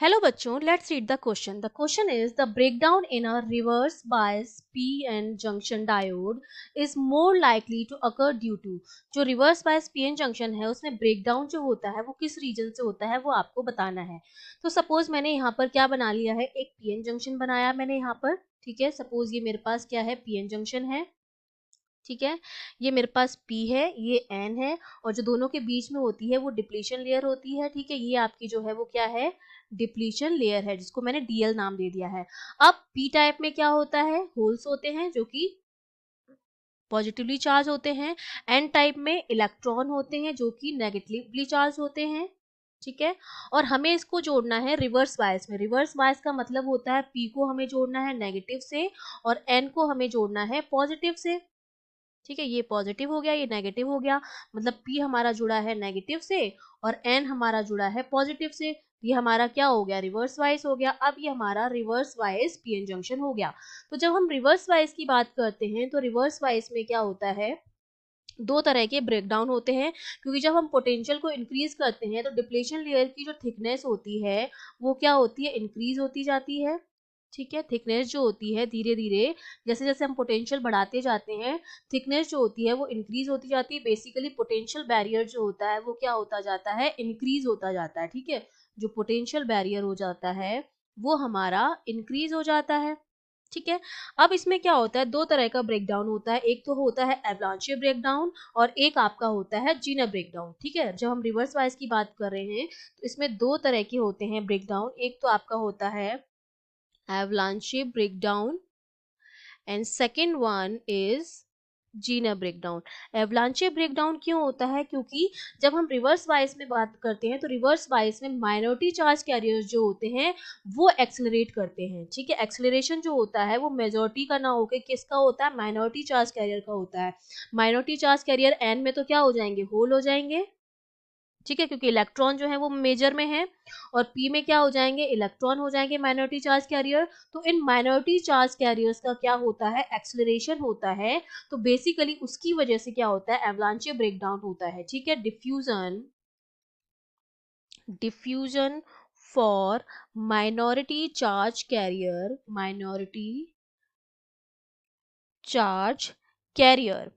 Hello बच्चों, let's read the question. The question is the breakdown in a reverse bias PN junction diode is more likely to occur due to जो reverse bias PN junction है उसमें breakdown जो होता है वो किस reason से होता है वो आपको बताना है। तो सपोज मैंने यहाँ पर क्या बना लिया है, एक PN जंक्शन बनाया मैंने यहाँ पर, ठीक है। सपोज ये मेरे पास क्या है, PN जंक्शन है, ठीक है। ये मेरे पास P है, ये N है, और जो दोनों के बीच में होती है वो डिप्लीशन लेयर होती है, ठीक है। ये आपकी जो है वो क्या है, डिप्लीशन लेयर है, जिसको मैंने DL नाम दे दिया है। अब P टाइप में क्या होता है, होल्स होते हैं जो कि पॉजिटिवली चार्ज होते हैं। N टाइप में इलेक्ट्रॉन होते हैं जो कि नेगेटिवली चार्ज होते हैं, ठीक है। और हमें इसको जोड़ना है रिवर्स बायस में। रिवर्स बायस का मतलब होता है P को हमें जोड़ना है नेगेटिव से और N को हमें जोड़ना है पॉजिटिव से, ठीक है। ये पॉजिटिव हो गया, ये नेगेटिव हो गया, मतलब P हमारा जुड़ा है नेगेटिव से और N हमारा जुड़ा है पॉजिटिव से। ये हमारा क्या हो गया, रिवर्स वाइज हो गया। अब ये हमारा रिवर्स वाइज PN जंक्शन हो गया। तो जब हम रिवर्स वाइज की बात करते हैं तो रिवर्स वाइज में क्या होता है, दो तरह के ब्रेकडाउन होते हैं। क्योंकि जब हम पोटेंशियल को इंक्रीज करते हैं तो डिप्लेशन लेयर की जो थिकनेस होती है वो क्या होती है, इंक्रीज होती जाती है, ठीक है। थिकनेस जो होती है धीरे धीरे जैसे जैसे हम पोटेंशियल बढ़ाते जाते हैं, थिकनेस जो होती है वो इंक्रीज होती जाती है। बेसिकली पोटेंशियल बैरियर जो होता है वो क्या होता जाता है, इंक्रीज होता जाता है, ठीक है। जो पोटेंशियल बैरियर हो जाता है वो हमारा इंक्रीज हो जाता है, ठीक है। अब इसमें क्या होता है, दो तरह का ब्रेकडाउन होता है। एक तो होता है एवलांचे ब्रेकडाउन और एक आपका होता है जीनर ब्रेकडाउन, ठीक है। जब हम रिवर्स वाइज की बात कर रहे हैं तो इसमें दो तरह के होते हैं ब्रेकडाउन। एक तो आपका होता है avalanche breakdown and second one is Zener breakdown. एवलांचे breakdown क्यों होता है, क्योंकि जब हम रिवर्स बायस में बात करते हैं तो रिवर्स बायस में माइनॉरिटी चार्ज कैरियर्स जो होते हैं वो एक्सेलरेट करते हैं, ठीक है। एक्सेलरेशन जो होता है वो मेजॉरिटी का ना होकर किसका होता है, माइनॉरिटी चार्ज कैरियर का होता है। माइनॉरिटी चार्ज कैरियर एन में तो क्या हो जाएंगे, होल हो जाएंगे, ठीक है। क्योंकि इलेक्ट्रॉन जो है वो मेजर में है और पी में क्या हो जाएंगे, इलेक्ट्रॉन हो जाएंगे माइनॉरिटी चार्ज कैरियर। तो इन माइनॉरिटी चार्ज कैरियर्स का क्या होता है, एक्सेलरेशन होता है। तो बेसिकली उसकी वजह से क्या होता है, एवलांचे ब्रेकडाउन होता है, ठीक है। Diffusion for minority charge carrier, minority charge carrier.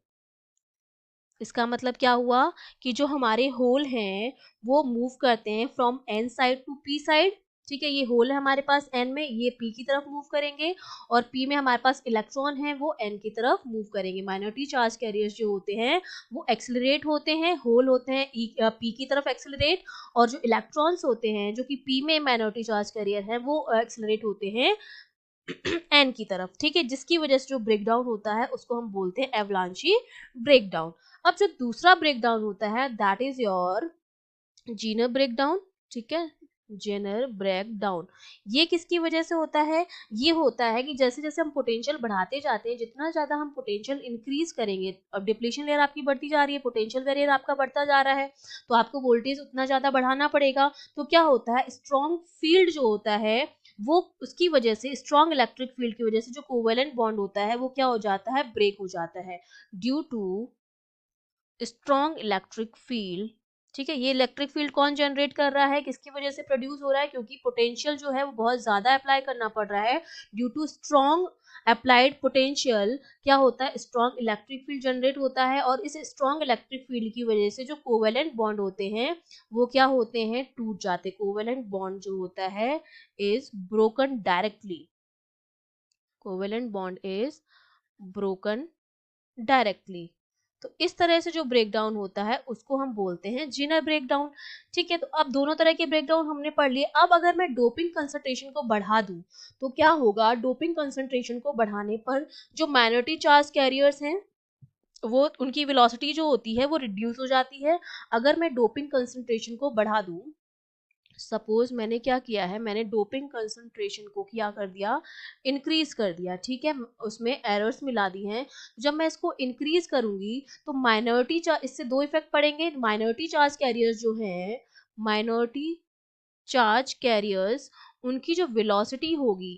इसका मतलब क्या हुआ कि जो हमारे होल हैं वो मूव करते हैं from N side to P side, ठीक है। ये होल है हमारे पास एन में, ये पी की तरफ मूव करेंगे और पी में हमारे पास इलेक्ट्रॉन है वो एन की तरफ मूव करेंगे। माइनॉरिटी चार्ज कैरियर्स जो होते हैं वो एक्सेलरेट होते हैं, होल होते हैं पी की तरफ एक्सेलरेट, और जो इलेक्ट्रॉन्स होते हैं जो कि पी में माइनॉरिटी चार्ज कैरियर है वो एक्सेलरेट होते हैं एन की तरफ, ठीक है। जिसकी वजह से जो ब्रेकडाउन होता है उसको हम बोलते हैं एवलांची ब्रेकडाउन। अब जो दूसरा ब्रेकडाउन होता है that is your Zener breakdown, ठीक है। जेनर ब्रेकडाउन ये किसकी वजह से होता है, ये होता है कि जैसे जैसे हम पोटेंशियल बढ़ाते जाते हैं, जितना ज्यादा हम पोटेंशियल इंक्रीज करेंगे, अब डिप्लीशन लेयर आपकी बढ़ती जा रही है, पोटेंशियल बैरियर आपका बढ़ता जा रहा है, तो आपको वोल्टेज उतना ज्यादा बढ़ाना पड़ेगा। तो क्या होता है, स्ट्रॉन्ग फील्ड जो होता है वो उसकी वजह से, स्ट्रॉन्ग इलेक्ट्रिक फील्ड की वजह से जो कोवेलेंट बॉन्ड होता है वो क्या हो जाता है, ब्रेक हो जाता है due to strong electric field, ठीक है। ये इलेक्ट्रिक फील्ड कौन जनरेट कर रहा है, किसकी वजह से प्रोड्यूस हो रहा है, क्योंकि पोटेंशियल जो है वो बहुत ज्यादा अप्लाई करना पड़ रहा है। Due to strong applied potential क्या होता है, स्ट्रॉन्ग इलेक्ट्रिक फील्ड जनरेट होता है, और इस स्ट्रॉन्ग इलेक्ट्रिक फील्ड की वजह से जो कोवेलेंट बॉन्ड होते हैं वो क्या होते हैं, टूट जाते। कोवेलेंट बॉन्ड जो होता है is broken directly, covalent bond is broken directly. तो इस तरह से जो ब्रेकडाउन होता है उसको हम बोलते हैं जीनर ब्रेकडाउन, ठीक है। तो अब दोनों तरह के ब्रेकडाउन हमने पढ़ लिए। अब अगर मैं डोपिंग कंसंट्रेशन को बढ़ा दूं तो क्या होगा, डोपिंग कंसंट्रेशन को बढ़ाने पर जो माइनॉरिटी चार्ज कैरियर्स हैं वो उनकी वेलोसिटी जो होती है वो रिड्यूस हो जाती है। अगर मैं डोपिंग कंसंट्रेशन को बढ़ा दूं, सपोज मैंने क्या किया है, मैंने डोपिंग कंसंट्रेशन को क्या कर दिया, इंक्रीज कर दिया, ठीक है। उसमें एरर्स मिला दी हैं। जब मैं इसको इंक्रीज करूंगी तो माइनॉरिटी चार्ज, इससे दो इफेक्ट पड़ेंगे। माइनॉरिटी चार्ज कैरियर्स जो हैं, माइनॉरिटी चार्ज कैरियर्स, उनकी जो वेलोसिटी होगी,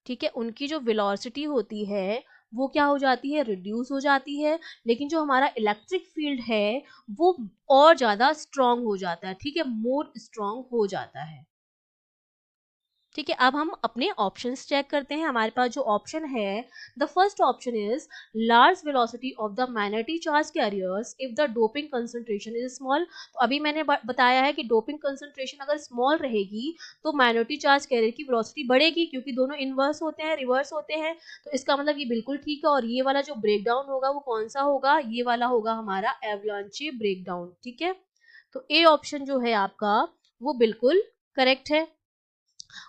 ठीक है, उनकी जो वेलोसिटी होती है वो क्या हो जाती है, रिड्यूस हो जाती है। लेकिन जो हमारा इलेक्ट्रिक फील्ड है वो और ज्यादा स्ट्रांग हो जाता है, ठीक है, मोर स्ट्रांग हो जाता है। ठीक है, अब हम अपने ऑप्शंस चेक करते हैं। हमारे पास जो ऑप्शन है, the first option is large velocity of the minority charge carriers if the doping concentration is small. तो अभी मैंने बताया है कि डोपिंग कंसंट्रेशन अगर स्मॉल रहेगी तो माइनॉरिटी चार्ज कैरियर की वेलोसिटी बढ़ेगी, क्योंकि दोनों इनवर्स होते हैं, रिवर्स होते हैं। तो इसका मतलब ये बिल्कुल ठीक है। और ये वाला जो ब्रेक डाउन होगा वो कौन सा होगा, ये वाला होगा हमारा एवलांचे ब्रेक डाउन। ठीक है, तो ए ऑप्शन जो है आपका वो बिल्कुल करेक्ट है।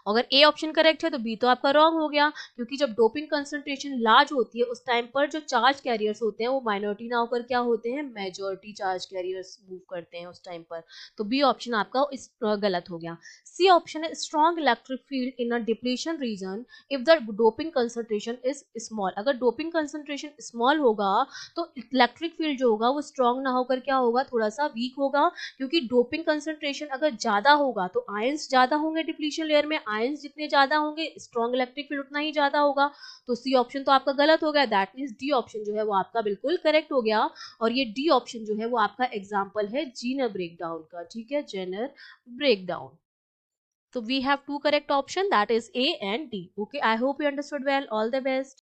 अगर ए ऑप्शन करेक्ट है तो बी तो आपका रॉन्ग हो गया, क्योंकि जब डोपिंग कंसंट्रेशन लार्ज होती है उस टाइम पर जो चार्ज कैरियर्स होते हैं वो माइनॉरिटी ना होकर क्या होते हैं, मेजॉरिटी चार्ज कैरियर्स मूव करते हैं उस टाइम पर। तो बी ऑप्शन आपका इस गलत हो गया। सी ऑप्शन है strong electric field in a depletion region if the doping concentration is small. अगर डोपिंग कंसंट्रेशन स्मॉल होगा तो इलेक्ट्रिक फील्ड जो होगा वो स्ट्रॉन्ग ना होकर क्या होगा, थोड़ा सा वीक होगा। क्योंकि डोपिंग कंसंट्रेशन अगर ज्यादा होगा तो आयंस ज्यादा होंगे डिप्लीशन लेयर में, आयंस जितने ज्यादा होंगे स्ट्रॉन्ग इलेक्ट्रिक फील्ड उतना ही ज्यादा होगा। तो सी ऑप्शन तो आपका गलत हो गया, दैट मीन्स डी ऑप्शन जो है वो आपका बिल्कुल करेक्ट हो गया। और ये डी ऑप्शन जो है वो आपका एग्जाम्पल है जीनर ब्रेकडाउन का। ठीक है, Zener breakdown. So we have two correct option, that is A and D. Okay, I hope you understood well. All the best.